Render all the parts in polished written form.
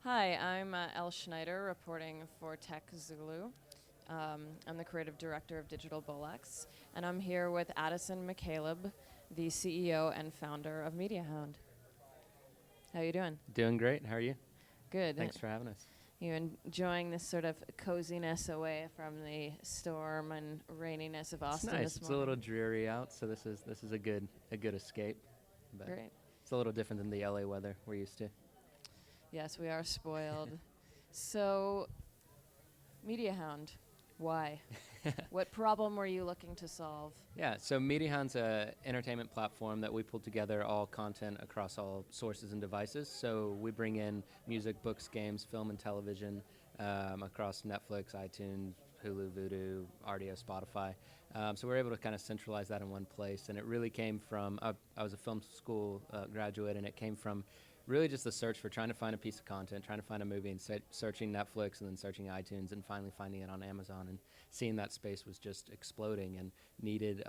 Hi, I'm Elle Schneider reporting for Tech Zulu. I'm the creative director of Digital Bolex, and I'm here with Addison McCaleb, the CEO and founder of Mediahound. How you doing? Doing great. How are you? Good. Thanks for having us. You enjoying this sort of coziness away from the storm and raininess of It's Austin nice. this It's a little morning? dreary out, so this is a good escape. But Great. it's a little different than the LA weather we're used to. Yes, we are spoiled. So, Mediahound, why? What problem were you looking to solve? Yeah, so Mediahound's a entertainment platform that we pull together all content across all sources and devices. So we bring in music, books, games, film, and television across Netflix, iTunes, Hulu, Vudu, RDO, Spotify. So we're able to kind of centralize that in one place. And it really came from, I was a film school graduate, and it came from really just the search for trying to find a piece of content, trying to find a movie, and searching Netflix and then searching iTunes and finally finding it on Amazon and seeing that space was just exploding and needed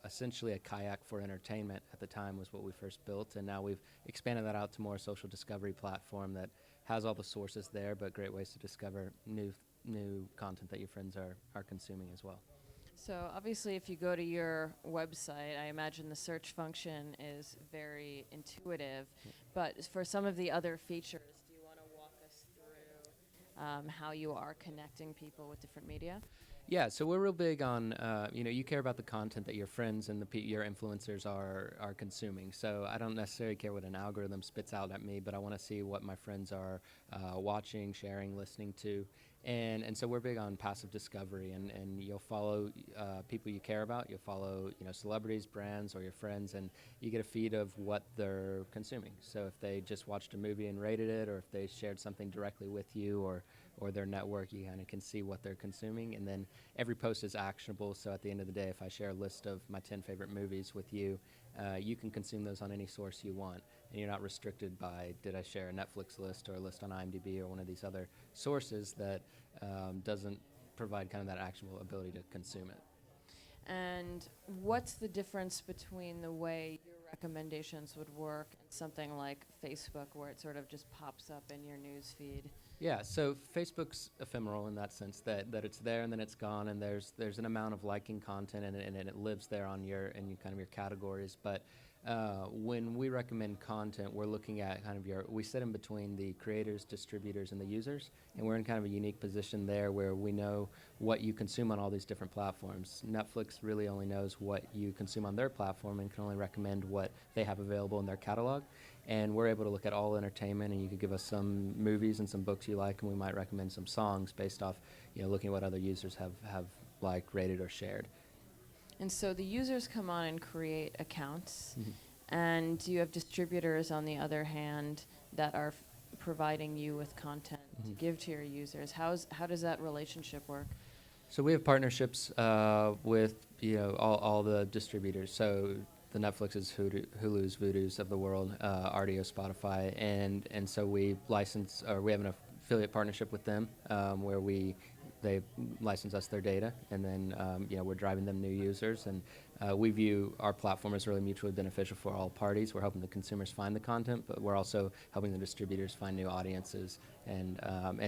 essentially a kayak for entertainment at the time was what we first built. And now we've expanded that out to more social discovery platform that has all the sources there, but great ways to discover new content that your friends are consuming as well. So obviously, if you go to your website, I imagine the search function is very intuitive. But for some of the other features, do you want to walk us through how you are connecting people with different media? Yeah, so we're real big on, you care about the content that your friends and your influencers are consuming. So I don't necessarily care what an algorithm spits out at me, but I want to see what my friends are watching, sharing, listening to. And so we're big on passive discovery, and you'll follow people you care about. You'll follow, celebrities, brands, or your friends, and you get a feed of what they're consuming. So if they just watched a movie and rated it, or if they shared something directly with you, or their network, you kind of can see what they're consuming. And then every post is actionable. So at the end of the day, if I share a list of my 10 favorite movies with you, you can consume those on any source you want. And you're not restricted by, did I share a Netflix list or a list on IMDb or one of these other sources that doesn't provide kind of that actionable ability to consume it. And what's the difference between the way your recommendations would work and something like Facebook, where it sort of just pops up in your news feed? Yeah, so Facebook's ephemeral in that sense that it's there and then it's gone, and there's an amount of liking content and it lives there on kind of your categories. But when we recommend content, we're looking at kind of we sit in between the creators, distributors, and the users, and we're in kind of a unique position there where we know what you consume on all these different platforms. Netflix really only knows what you consume on their platform and can only recommend what they have available in their catalog. And we're able to look at all entertainment, and you could give us some movies and some books you like, and we might recommend some songs based off, looking at what other users have liked, rated, or shared. And so the users come on and create accounts, Mm-hmm. and you have distributors on the other hand that are providing you with content to give to your users. How does that relationship work? So we have partnerships with all the distributors. So the Netflixes, Hulu's, Vudu's of the world, RDO, Spotify, and so we license, or we have an affiliate partnership with them where they license us their data, and then we're driving them new users, and we view our platform as really mutually beneficial for all parties. We're helping the consumers find the content, but we're also helping the distributors find new audiences and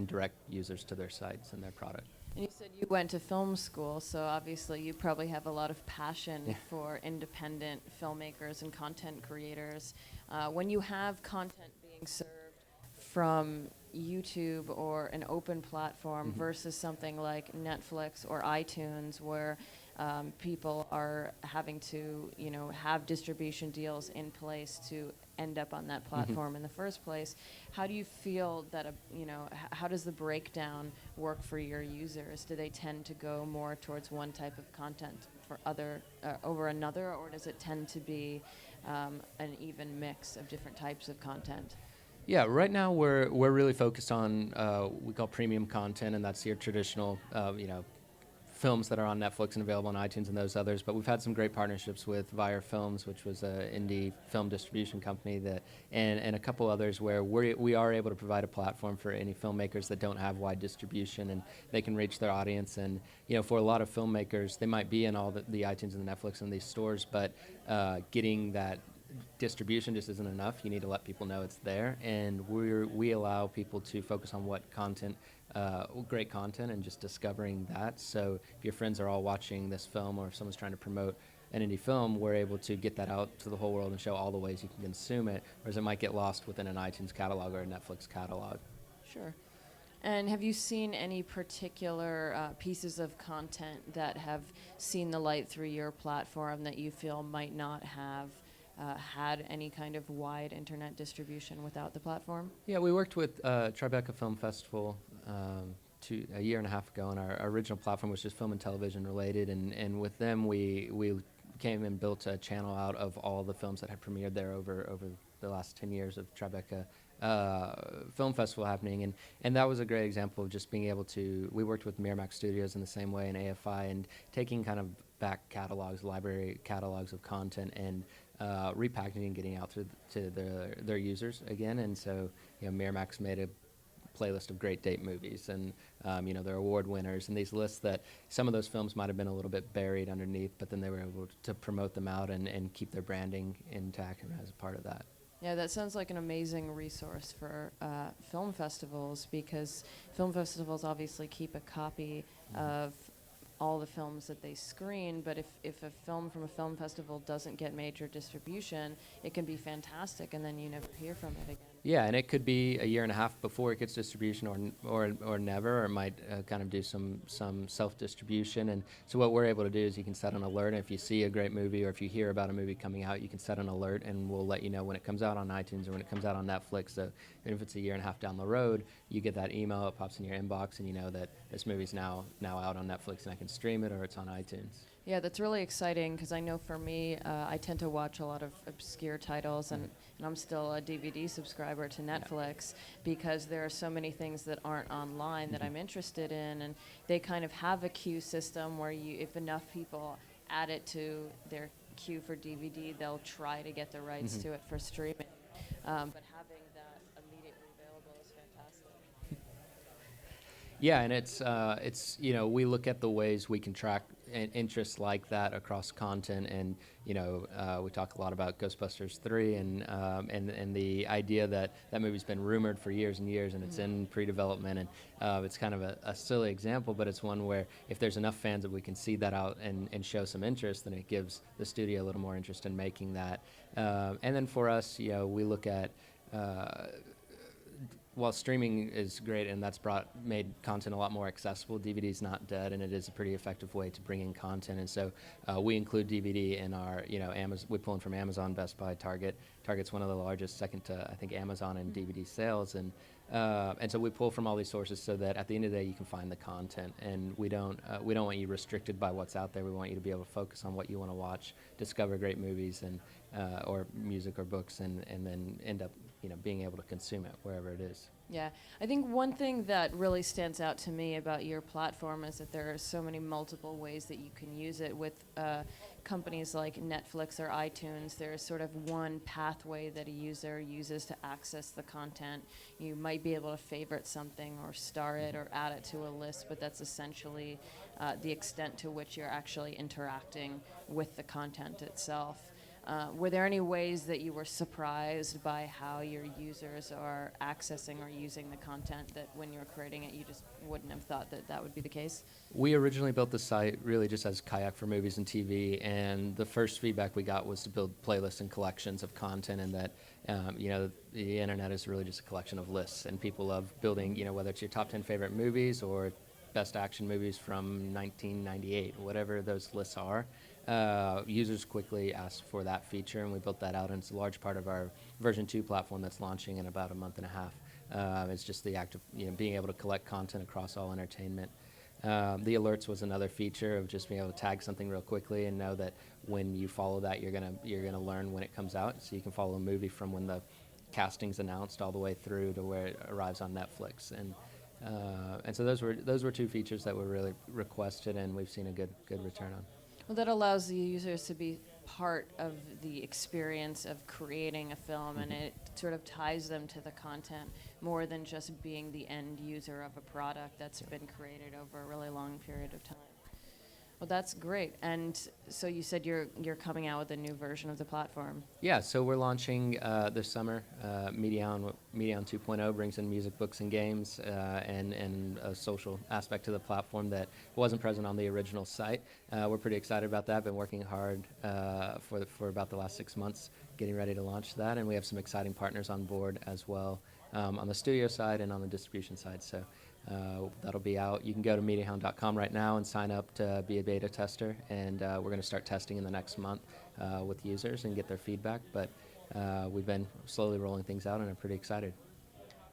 direct users to their sites and their product. And you said you went to film school, so obviously you probably have a lot of passion Yeah. for independent filmmakers and content creators. When you have content being served from YouTube or an open platform versus something like Netflix or iTunes, where people are having to, have distribution deals in place to end up on that platform in the first place. How do you feel that, how does the breakdown work for your users? Do they tend to go more towards one type of content over another, or does it tend to be an even mix of different types of content? Yeah, right now we're really focused on we call premium content, and that's your traditional, films that are on Netflix and available on iTunes and those others. But we've had some great partnerships with Vire Films, which was an indie film distribution company, and a couple others where we are able to provide a platform for any filmmakers that don't have wide distribution, and they can reach their audience. And for a lot of filmmakers, they might be in all the iTunes and the Netflix and these stores, but getting that distribution just isn't enough. You need to let people know it's there, and we allow people to focus on what content, great content, and just discovering that. So if your friends are all watching this film, or if someone's trying to promote an indie film, we're able to get that out to the whole world and show all the ways you can consume it, whereas it might get lost within an iTunes catalog or a Netflix catalog. Sure. And have you seen any particular pieces of content that have seen the light through your platform that you feel might not have had any kind of wide internet distribution without the platform? Yeah, we worked with Tribeca Film Festival a year and a half ago, and our original platform was just film and television related, and with them we came and built a channel out of all the films that had premiered there over the last 10 years of Tribeca Film Festival happening, and that was a great example of just being able to, we worked with Miramax Studios in the same way, and AFI, and taking kind of back catalogs, library catalogs of content, and repackaging and getting out to their users again. And so, Miramax made a playlist of great date movies, and their award winners, and these lists that some of those films might have been a little bit buried underneath, but then they were able to promote them out and keep their branding intact as a part of that. Yeah, that sounds like an amazing resource for film festivals, because film festivals obviously keep a copy of all the films that they screen, but if a film from a film festival doesn't get major distribution, it can be fantastic, and then you never hear from it again. Yeah, and it could be a year and a half before it gets distribution, or never, or it might kind of do some self-distribution. And so what we're able to do is you can set an alert, and if you see a great movie, or if you hear about a movie coming out, you can set an alert, and we'll let you know when it comes out on iTunes or when it comes out on Netflix. So if it's a year and a half down the road, you get that email, it pops in your inbox, and you know that this movie's now out on Netflix, and I can stream it, or it's on iTunes. Yeah, that's really exciting, because I know for me, I tend to watch a lot of obscure titles, and I'm still a DVD subscriber to Netflix, because there are so many things that aren't online that I'm interested in, and they kind of have a queue system where if enough people add it to their queue for DVD, they'll try to get the rights to it for streaming. But having that immediately available is fantastic. Yeah, and it's we look at the ways we can track interests like that across content, and we talk a lot about Ghostbusters 3, and the idea that movie's been rumored for years and years, and it's in pre-development, and it's kind of a silly example, but it's one where if there's enough fans that we can see that out and show some interest, then it gives the studio a little more interest in making that. And then for us, we look at while streaming is great, and that's made content a lot more accessible, DVD's not dead, and it is a pretty effective way to bring in content. And so we include DVD in our, Amazon. We pull in from Amazon, Best Buy, Target. Target's one of the largest, second to I think Amazon in DVD sales, and so we pull from all these sources so that at the end of the day you can find the content, and we don't want you restricted by what's out there. We want you to be able to focus on what you want to watch, discover great movies and or music or books, and then end up being able to consume it wherever it is. Yeah, I think one thing that really stands out to me about your platform is that there are so many multiple ways that you can use it. With companies like Netflix or iTunes, there's sort of one pathway that a user uses to access the content. You might be able to favorite something or star it or add it to a list, but that's essentially the extent to which you're actually interacting with the content itself. Were there any ways that you were surprised by how your users are accessing or using the content that when you were creating it, you just wouldn't have thought that would be the case? We originally built the site really just as Kayak for movies and TV, and the first feedback we got was to build playlists and collections of content, and that the internet is really just a collection of lists, and people love building, whether it's your top 10 favorite movies or best action movies from 1998, whatever those lists are. Users quickly asked for that feature, and we built that out, and it's a large part of our version 2 platform that's launching in about a month and a half. It's just the act of being able to collect content across all entertainment. The alerts was another feature of just being able to tag something real quickly and know that when you follow that, you're gonna learn when it comes out. So you can follow a movie from when the casting's announced all the way through to where it arrives on Netflix, and so those were two features that were really requested, and we've seen a good return on. Well, that allows the users to be part of the experience of creating a film, and it sort of ties them to the content more than just being the end user of a product that's been created over a really long period of time. Well, that's great. And so you said you're coming out with a new version of the platform. Yeah, so we're launching this summer. Mediahound 2.0 brings in music, books, and games, and a social aspect to the platform that wasn't present on the original site. We're pretty excited about that. Been working hard for about the last 6 months, getting ready to launch that, and we have some exciting partners on board as well on the studio side and on the distribution side. So that'll be out. You can go to Mediahound.com right now and sign up to be a beta tester, and we're going to start testing in the next month with users and get their feedback. But we've been slowly rolling things out, and I'm pretty excited.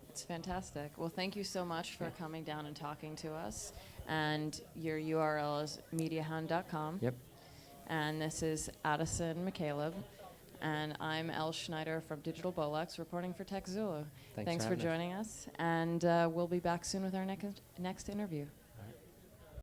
It's fantastic. Well, thank you so much for coming down and talking to us. And your URL is Mediahound.com. Yep. And this is Addison McCaleb. And I'm Elle Schneider from Digital Bolex, reporting for TechZulu. Thanks for having us. joining us. And we'll be back soon with our next interview.